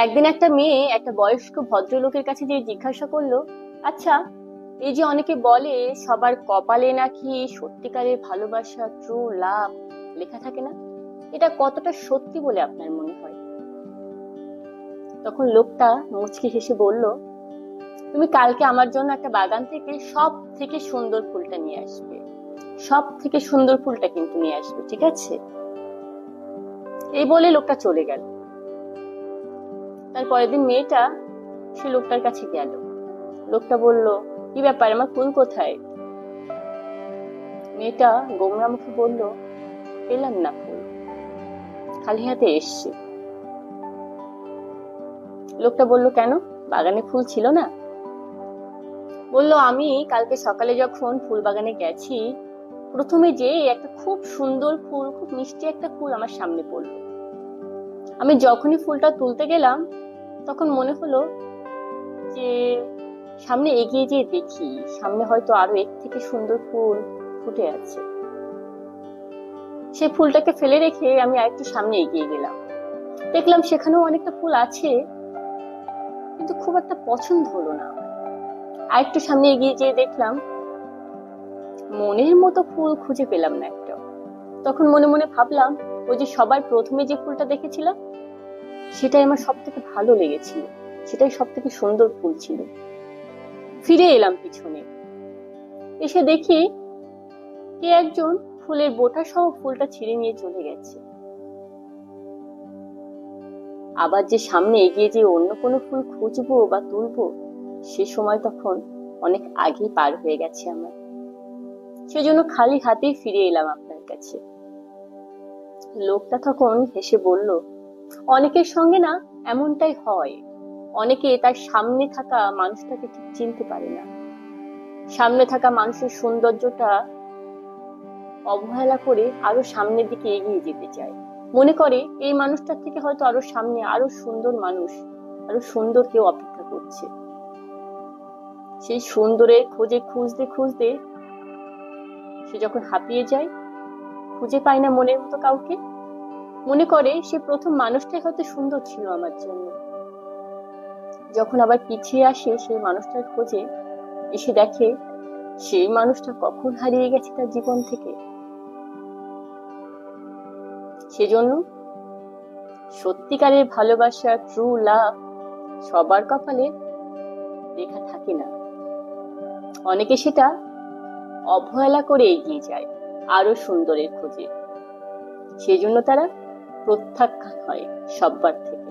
একদিন একটা মেয়ে একটা বয়স্ক ভদ্রলোকের কাছে গিয়ে জিজ্ঞাসা করলো, আচ্ছা, এই যে অনেকে বলে সবার কপালে নাকি সত্যিকারের ভালোবাসা, ট্রু লাভ লেখা থাকে না, এটা কতটা সত্যি বলে আপনার মনে হয়? তখন লোকটা মুচকি হেসে বলল, তুমি কালকে আমার জন্য একটা বাগান থেকে সব থেকে সুন্দর ফুলটা নিয়ে আসবে। সব থেকে সুন্দর ফুলটা কিন্তু নিয়ে আসবে, ঠিক আছে? এই বলে লোকটা চলে গেল। তার পরের দিন মেয়েটা সে লোকটার কাছে গেল। লোকটা বলল, কি ব্যাপার, আমার ফুল কোথায়? মেয়েটা গোমরা মুখে বলল, পেলাম না ফুল, খালি হাতে এসছি। লোকটা বলল, কেন, বাগানে ফুল ছিল না? বলল, আমি কালকে সকালে যখন ফুল বাগানে গেছি, প্রথমে যে একটা খুব সুন্দর ফুল, খুব মিষ্টি একটা ফুল আমার সামনে পড়লো। আমি যখনই ফুলটা তুলতে গেলাম, তখন মনে হলো যে সামনে এগিয়ে যেয়ে দেখি, সামনে হয়তো আরো এর থেকে সুন্দর ফুল ফুটে আছে। সেই ফুলটাকে ফেলে রেখে আমি আরেকটু সামনে এগিয়ে গেলাম। দেখলাম সেখানেও অনেকটা ফুল আছে, কিন্তু খুব একটা পছন্দ হলো না। আরেকটু সামনে এগিয়ে যেয়ে দেখলাম মনের মতো ফুল খুঁজে পেলাম না একটা। তখন মনে মনে ভাবলাম, ওই যে সবার প্রথমে যে ফুলটা দেখেছিলাম, সেটাই আমার সব থেকে ভালো লেগেছিল, সেটাই সব থেকে সুন্দর ফুল ছিল। ফিরে এলাম পিছনে, এসে দেখি কে একজন ফুলের বোটা সহ ফুলটা ছিঁড়ে নিয়ে চলে গেছে। আবার যে সামনে এগিয়ে যে অন্য কোনো ফুল খুঁজবো বা তুলবো, সে সময় তখন অনেক আগেই পার হয়ে গেছে আমার। সেজন্য খালি হাতেই ফিরে এলাম আপনার কাছে। লোকটা তখন হেসে বলল, অনেকের সঙ্গে না এমনটাই হয়। অনেকে তার সামনে থাকা মানুষটাকে ঠিক চিনতে পারে না, সামনে থাকা মানুষের সৌন্দর্যটা অবহেলা করে আরো সামনের দিকে এগিয়ে যেতে চায়। মনে করে এই মানুষটার থেকে হয়তো আরো সামনে আরো সুন্দর মানুষ, আরো সুন্দর কেউ অপেক্ষা করছে। সেই সুন্দরের খোঁজে খুঁজতে খুঁজতে সে যখন হাঁপিয়ে যায়, খুঁজে পায় না মনের মতো কাউকে, মনে করে সে প্রথম মানুষটাই হয়তো সুন্দর ছিল আমার জন্য। যখন আবার পিছিয়ে আসে সেই মানুষটার খোঁজে, এসে দেখে সেই মানুষটা কখন হারিয়ে গেছে তার জীবন থেকে। সেজন্য সত্যিকারের ভালোবাসা, ট্রু লাভ সবার কপালে লেখা থাকে না। অনেকে সেটা অবহেলা করে এগিয়ে যায় আরো সুন্দরের খোঁজে। সেজন্য তারা প্রত্যাখ্যান হয় সবার থেকে।